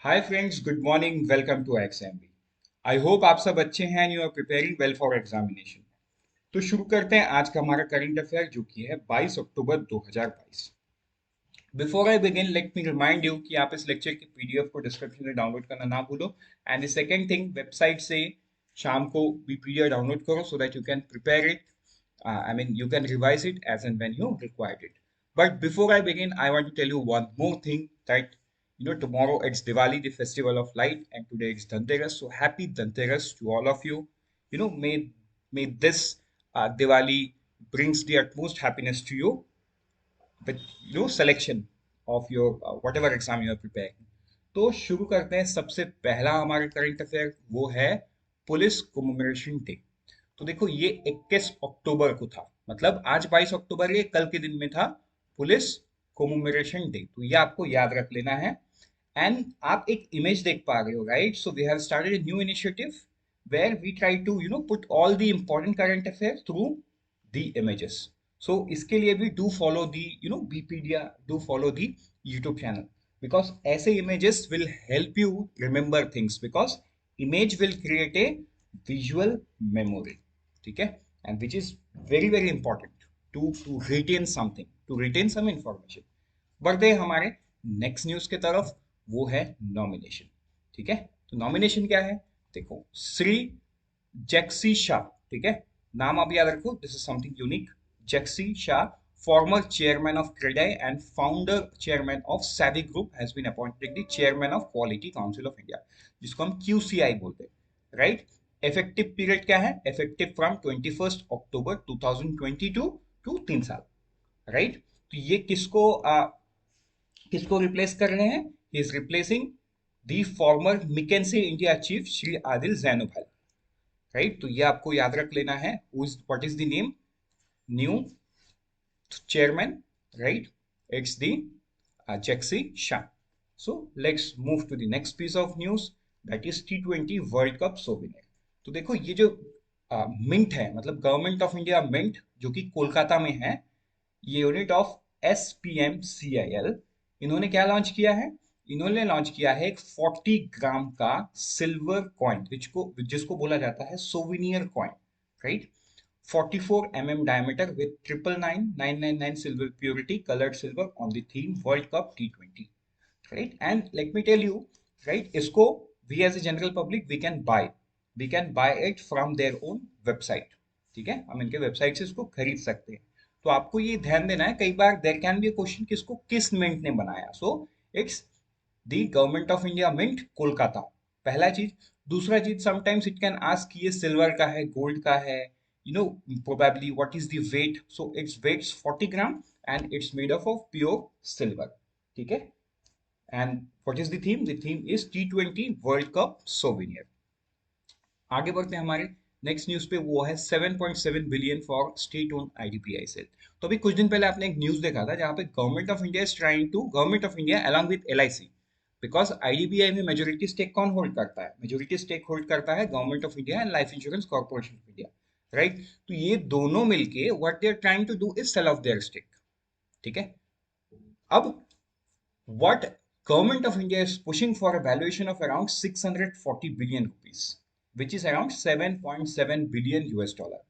Hi friends, good morning, welcome to XMB. I hope आप सब अच्छे हैं and you are preparing well for examination. तो शुरू करते हैं आज का हमारा करंट अफेयर जो कि है 22 अक्टूबर 2022। Before I begin let me remind you कि आप इस लेक्चर की पीडीएफ को डिस्क्रिप्शन में डाउनलोड करना ना भूलो। And the second thing, website से शाम को भी पीडीएफ डाउनलोड करो so that you can prepare it. you can revise it as and when you required it. But before I begin, I want to tell you one more thing that tomorrow it's Diwali, the festival of light, and today it's Dhanteras. So happy Dhanteras to all of you. May this Diwali brings the utmost happiness to you with selection of your whatever exam you are preparing. तो शुरू करते हैं। सबसे पहला हमारा current affair वो है police commemoration day. तो देखो, ये 21 अक्टूबर को था, मतलब आज 22 अक्टूबर है, कल के दिन में था पुलिस कमेमोरेशन डे। तो ये आपको याद रख लेना है। एंड आप एक इमेज देख पा रहे हो, right? So we have started a new initiative where we try to put all the important current affairs through the images. So इसके लिए भी do follow the bpedia, do follow the YouTube channel, because ऐसे images will help you remember things, because image will create a visual memory. ठीक है? And which is very very important to retain something, to retain some information. बढ़ते हैं हमारे next news की तरफ, वो है नॉमिनेशन। ठीक है? तो नॉमिनेशन क्या है? देखो, श्री जैक्सी शाह। ठीक है? नाम आप याद रखो, this is something unique. Jaxay Shah, former chairman of CREDAI and founder chairman of Savvy group, has been appointed the chairman of Quality Council of India, जिसको हम क्यूसीआई बोलते हैं, राइट? इफेक्टिव पीरियड क्या है? इफेक्टिव फ्रॉम 21 अक्टूबर 2022 टू 3 साल, राइट? तो ये किसको रिप्लेस कर रहे हैं? He is replacing the former McKinsey India chief Shri Adil Zainulbhai, right? तो ये आपको याद रख लेना है। What is the name? New chairman, right? It's the Jaxi Shah. So let's move to the next piece of news, that is T20 World Cup souvenir. तो देखो, ये जो मिंट है, मतलब गवर्नमेंट ऑफ इंडिया मिंट, जो कि कोलकाता में है, ये यूनिट ऑफ SPMCIL, इन्होंने क्या लॉन्च किया है? इन्होंने लॉन्च किया है एक 40 ग्राम का सिल्वर कॉइन, जिसको बोला जाता है souvenir coin, right? 44 mm diameter with 999 silver purity colored silver on the theme World Cup T20, right? And let me tell you, right, इसको we as a general public we can buy it from their own website. ठीक है? हम इनके website से इसको खरीद सकते हैं। तो आपको ये ध्यान देना है, कई बार there can be a question कि इसको किस मिंट ने बनाया। So it's the government of India mint, Kolkata, पहला चीज। दूसरा चीज, समटाइम्स इट कैन आस्क ये सिल्वर का है, गोल्ड का है, probably what is the weight. So its weighs 40 gram and it's made up of pure silver. ठीक है? And what is the theme? The theme is T20 World Cup souvenir. आगे बढ़ते हैं हमारे नेक्स्ट न्यूज पे, वो है 7.7 billion for state own IDBI sale. तो अभी कुछ दिन पहले आपने एक न्यूज देखा था जहां पे government of India along with LIC, because IDBI में मेजोरिटी स्टेक कौन होल्ड करता है? मेजोरिटी स्टेक होल्ड करता है government of India and Life Insurance Corporation of India, right? तो ये दोनों मिलके what they are trying to do is sell off their stake. ठीक है? अब what government of India is pushing for a valuation of around 640 billion rupees, which is around 7.7 billion US dollar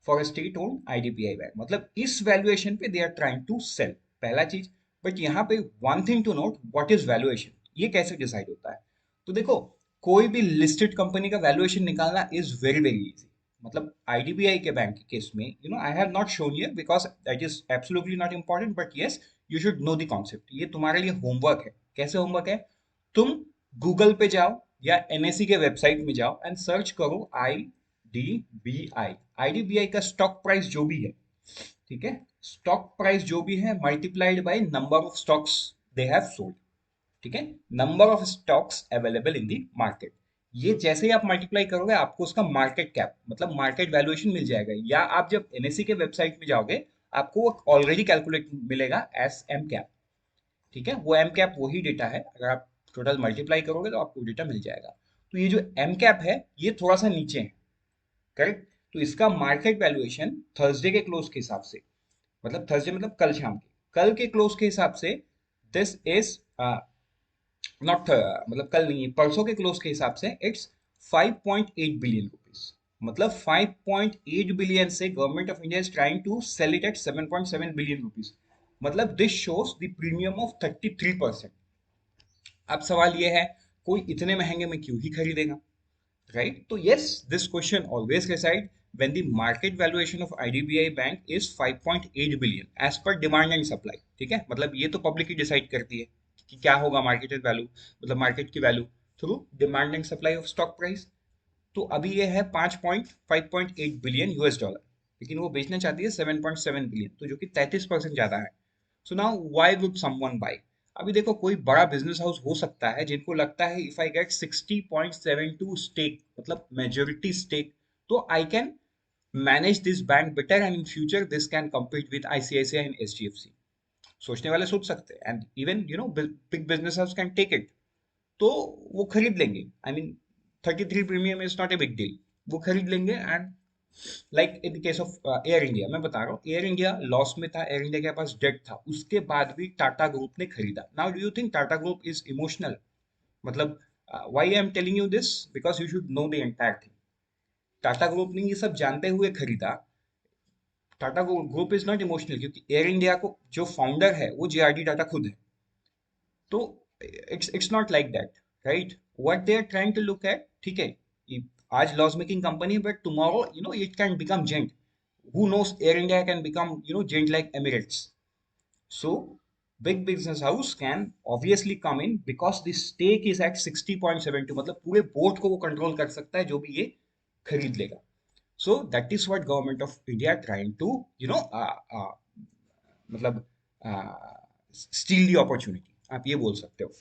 for a state owned IDPI bank. मतलब इस valuation पे they are trying to sell, पहला चीज। But यहाँ पे one thing to note, what is valuation, ये कैसे decide होता है? तो देखो, कोई भी लिस्टेड कंपनी का वैल्यूएशन निकालना इज वेरी वेरी इजी। मतलब आईडीबीआई के बैंक के केस में, I have not shown here because that is absolutely not important, but yes, you should know the concept. ये तुम्हारे लिए होमवर्क है। कैसे होमवर्क है? तुम गूगल पे जाओ या एनएससी के वेबसाइट में जाओ एंड सर्च करो आईडीबीआई। आईडीबीआई का स्टॉक प्राइस जो भी है, ठीक है, स्टॉक प्राइस जो भी है multiplied by number of stocks they have sold. ठीक है? Number of stocks available in the market. ये जैसे ही आप मल्टीप्लाई करोगे आपको उसका मार्केट कैप, मतलब मार्केट वैल्यूएशन मिल जाएगा। या आप जब एनएससी के वेबसाइट में जाओगे आपको ऑलरेडी कैलकुलेट मिलेगा एस एम कैप। ठीक है? वो एम कैप वही डेटा है, अगर आप टोटल मल्टीप्लाई करोगे तो आपको डेटा मिल जाएगा। तो ये जो एम कैप है ये थोड़ा सा नीचे है, करेक्ट? तो इसका मार्केट वैल्यूएशन थर्सडे के क्लोज के हिसाब से, मतलब थर्सडे मतलब कल शाम के, कल के क्लोज के हिसाब से दिस इज नॉट मतलब कल नहीं, परसों के क्लोज के हिसाब से इट्स 5.8 बिलियन रुपीस। मतलब 5.8 बिलियन से government of India is trying to sell it at 7.7 billion rupees. मतलब this shows the premium of 33%। अब सवाल ये है, कोई इतने महंगे में क्यों ही खरीदेगा, right? तो yes, this question always reside when the market valuation of IDBI Bank is 5.8 billion as per demand and supply। ठीक है, मतलब ये तो पब्लिक ही डिसाइड करती है कि क्या होगा मार्केट वैल्यू, मतलब मार्केट की value through demand and supply of stock price. तो अभी ये है 5.5.8 बिलियन यूएस डॉलर, लेकिन वो बेचना चाहती है 7.7 बिलियन, तो जो कि 33% ज्यादा है। So now why would someone buy? अभी देखो, कोई बड़ा बिजनेस हाउस हो सकता है जिनको लगता है इफ आई गेट 60.72 स्टेक, मतलब मेजोरिटी स्टेक, तो I can manage this bank better and in future this can compete with ICICI and HDFC. सोचने वाले सोच सकते हैं, and even big business house can take it. तो वो खरीद लेंगे। I mean 33 premium is not a big deal, वो खरीद लेंगे। And like in case of Air India, मैं बता रहा हूँ, एयर इंडिया लॉस में था, एयर इंडिया के पास डेट था, उसके बाद भी टाटा ग्रुप ने खरीदा। Now do you think Tata group is emotional? मतलब why I am telling you this, because you should know the entire thing. Tata group ने ये सब जानते हुए खरीदा। Tata group is not emotional, क्योंकि एयर इंडिया को जो फाउंडर है वो जेआरडी टाटा खुद है। तो it's not like that, right? What they are trying to look at, ठीक है, ये आज loss making company, but tomorrow it can become giant. Who knows, Air India can become giant like Emirates. So big business house can obviously come in because the stake is at 60.72, मतलब पूरे board को वो control कर सकता है जो भी ये खरीद लेगा। So that is what government of India trying to मतलब स्टील द अपॉर्चुनिटी, आप ये बोल सकते हो।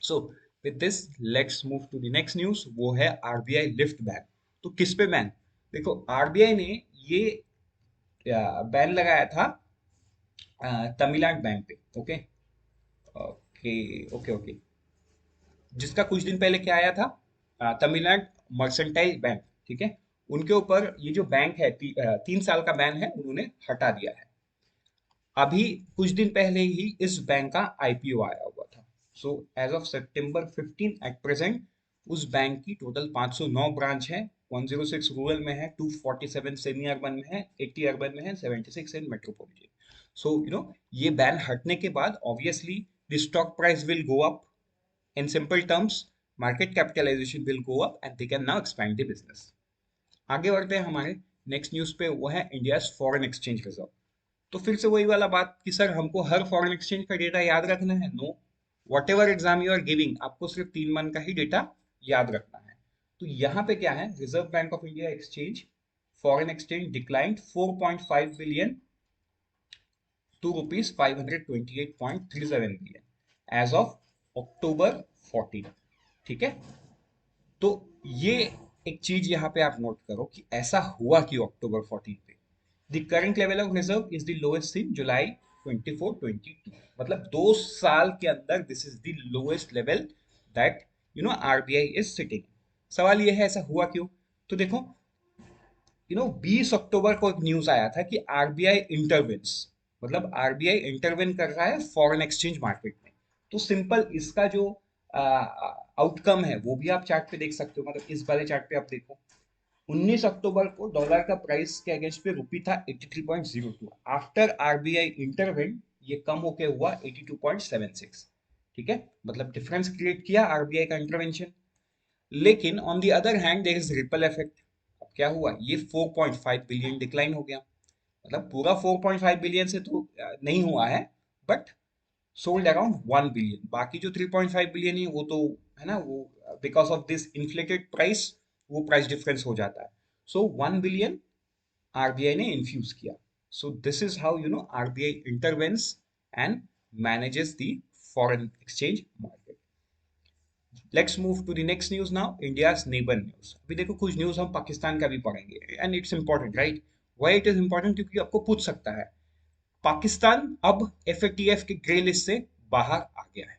So with this let's move to the next news, वो है आरबीआई लिफ्ट बैन। तो किस पे बैन? देखो, आरबीआई ने ये बैन लगाया था तमिलनाडु बैंक पे। Okay okay okay okay. जिसका कुछ दिन पहले क्या आया था, तमिलनाडु मर्सेंटाइल बैंक, ठीक है, उनके ऊपर ये जो बैंक है 3 साल का बैन है, उन्होंने हटा दिया है। अभी कुछ दिन पहले ही इस बैंक का आईपीओ आया हुआ था। So as of September 15 at present उस बैंक की टोटल 509 ब्रांच है। 106 रूरल में है, 247 सेमी अर्बन में है, 80 अर्बन में है, 76 इन मेट्रोपॉलिटन। सो ये बैन हटने के बाद obviously the stock price will go up. In simple terms, market capitalisation will go up and they can now expand the business. आगे बढ़ते हैं हमारे नेक्स्ट न्यूज पे, वो है इंडिया फॉरेन एक्सचेंज रिजर्व। तो फिर से वही वाला बात कि सर हमको हर फॉरेन एक्सचेंज का डेटा याद रखना है? No, whatever exam you are giving, आपको सिर्फ 3 मंथ का ही डेटा याद रखना है। तो यहाँ पे क्या है, Reserve Bank of India exchange foreign exchange declined 4.5 billion to rupees 528.37 billion as of October 14। ठीक है, तो ये एक चीज यहाँ पे आप नोट करो कि ऐसा हुआ कि अक्टूबर 14 पे the current level of reserve is the lowest in July 24-22, मतलब 2 साल के अंदर this is the lowest level that RBI is sitting. सवाल ये है ऐसा हुआ क्यों? तो देखो, 20 अक्टूबर को एक न्यूज आया था कि आरबीआई इंटरवेंस, मतलब आरबीआई इंटरवेन कर रहा है फॉरेन एक्सचेंज मार्केट में। तो सिंपल इसका जो आउटकम है वो भी आप चार्ट पे देख सकते हो, मतलब इस वाले चार्ट पे आप देखो। 19 अक्टूबर को डॉलर का प्राइस के अगेंस्ट पे रुपी था 83.02, आफ्टर आरबीआई इंटरवेंट ये कम होके हुआ 82.76। ठीक है, मतलब डिफरेंस क्रिएट किया आरबीआई का इंटरवेंशन। लेकिन on the other hand there is ripple effect. अब क्या हुआ, ये 4.5 बिलियन डिक्लाइन हो गया। मतलब पूरा 4.5 बिलियन से तो नहीं हुआ है, बट सोल्ड अराउंड 1 बिलियन। बाकी जो 3.5 बिलियन है वो तो है ना, वो because of this inflated price वो प्राइस डिफरेंस हो जाता है। सो 1 बिलियन आरबीआई ने इन्फ्यूज किया। So this is how RBI intervenes and manages the foreign exchange market. Let's move to the next news now, India's neighbour news. अभी देखो, कुछ news हम पाकिस्तान का भी पढ़ेंगे and it's important, right? Why it is important? क्योंकि आपको पूछ सकता है, पाकिस्तान अब एफएटीएफ के ग्रे लिस्ट से बाहर आ गया है,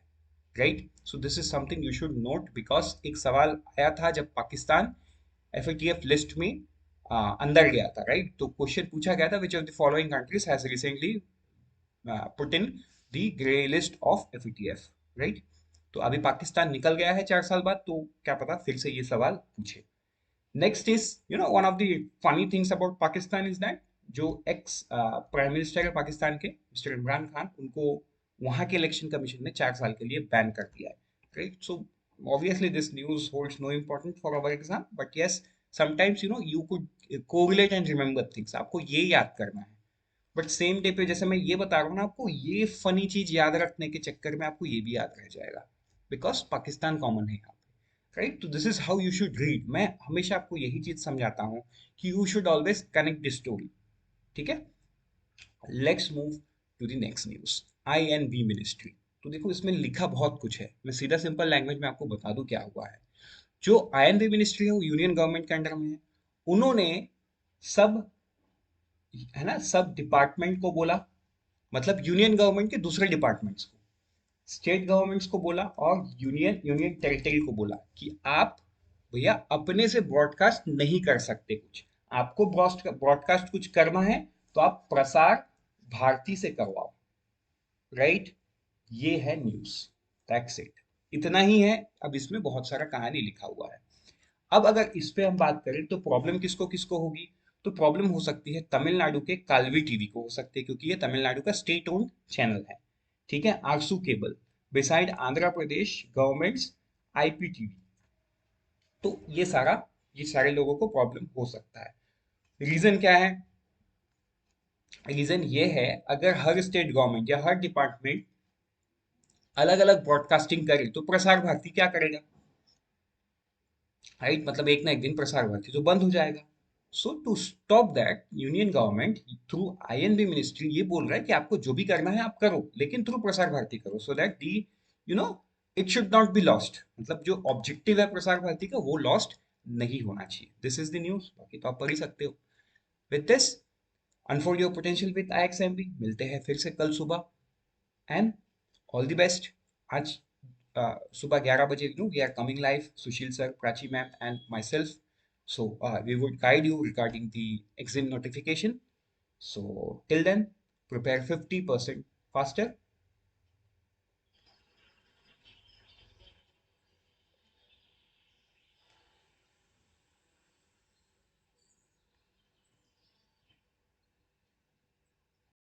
right? So this is something you should note, because एक सवाल आया था जब पाकिस्तान एफएटीएफ लिस्ट में अंदर गया था, राइट? तो क्वेश्चन पूछा गया था, which of the following countries has recently put in the grey list of FATF, right? तो अभी पाकिस्तान निकल गया है 4 साल बाद, तो क्या पता फिर से ये सवाल पूछे। Next is one of the funny things about Pakistan is that जो एक्स प्राइम मिनिस्टर है पाकिस्तान के मिस्टर इमरान खान, उनको वहां के इलेक्शन कमीशन ने 4 साल के लिए बैन कर दिया है, right? So obviously this news holds no importance for our exam, but yes, sometimes you could correlate and remember things, आपको ये याद करना है। बट सेम डे पे जैसे मैं ये बता रहा हूँ ना आपको, ये फनी चीज याद रखने के चक्कर में आपको ये भी याद रह जाएगा, बिकॉज पाकिस्तान कॉमन है यहाँ पे, राइट? तो this is how you should read. मैं हमेशा आपको यही चीज समझाता हूँ कि you should always connect this story, ठीक है? Let's move to the next news. INB ministry. तो देखो इसमें लिखा बहुत कुछ है, मैं सीधा सिंपल लैंग्वेज में आपको बता दूं क्या हुआ है। जो INB मिनिस्ट्री है वो यूनियन गवर्नमेंट के अंडर में है। उन्होंने सब, है ना, सब डिपार्टमेंट को बोला, मतलब यूनियन गवर्नमेंट के दूसरे डिपार्टमेंट्स को, स्टेट गवर्नमेंट्स को बोला और यूनियन यूनियन टेरिटरी को बोला कि आप भैया अपने से ब्रॉडकास्ट नहीं कर सकते कुछ, आपको ब्रॉडकास्ट कुछ करना है तो आप प्रसार भारती से करवाओ, राइट? ये है न्यूज, दैट्स इट, इतना ही है। अब इसमें बहुत सारा कहानी लिखा हुआ है। अब अगर इस पे हम बात करें तो प्रॉब्लम किसको किसको होगी, तो प्रॉब्लम हो सकती है तमिलनाडु के कालवी टीवी को हो सकती है, क्योंकि ये तमिलनाडु का स्टेट ओन्ड चैनल है, ठीक है? Arsu cable beside Andhra Pradesh governments IPTV। तो ये सारे लोगों को प्रॉब्लम हो सकता है। रीजन क्या है? रीजन ये है, अगर हर स्टेट गवर्नमेंट या हर डिपार्टमेंट अलग अलग ब्रॉडकास्टिंग करे तो प्रसार भारती क्या करेगा, राइट? मतलब एक ना एक दिन प्रसार भारती तो बंद हो जाएगा। So to stop that, union government through INB ministry ये बोल रहा है कि आपको जो भी करना है आप करो, लेकिन थ्रू प्रसार भारती करो, so that the you know it should not be lost, मतलब जो ऑब्जेक्टिव है प्रसार भारती का वो लॉस्ट नहीं होना चाहिए। दिस इज द न्यूज, बाकी तो आप पढ़ ही सकते हो। With this, unfold your potential with IXMB, मिलते हैं फिर से कल सुबह, एंड ऑल द बेस्ट। आज सुबह 11 बजे we are coming live, Sushil sir, Prachi ma'am and myself. So we would guide you regarding the exam notification. So till then, prepare 50% faster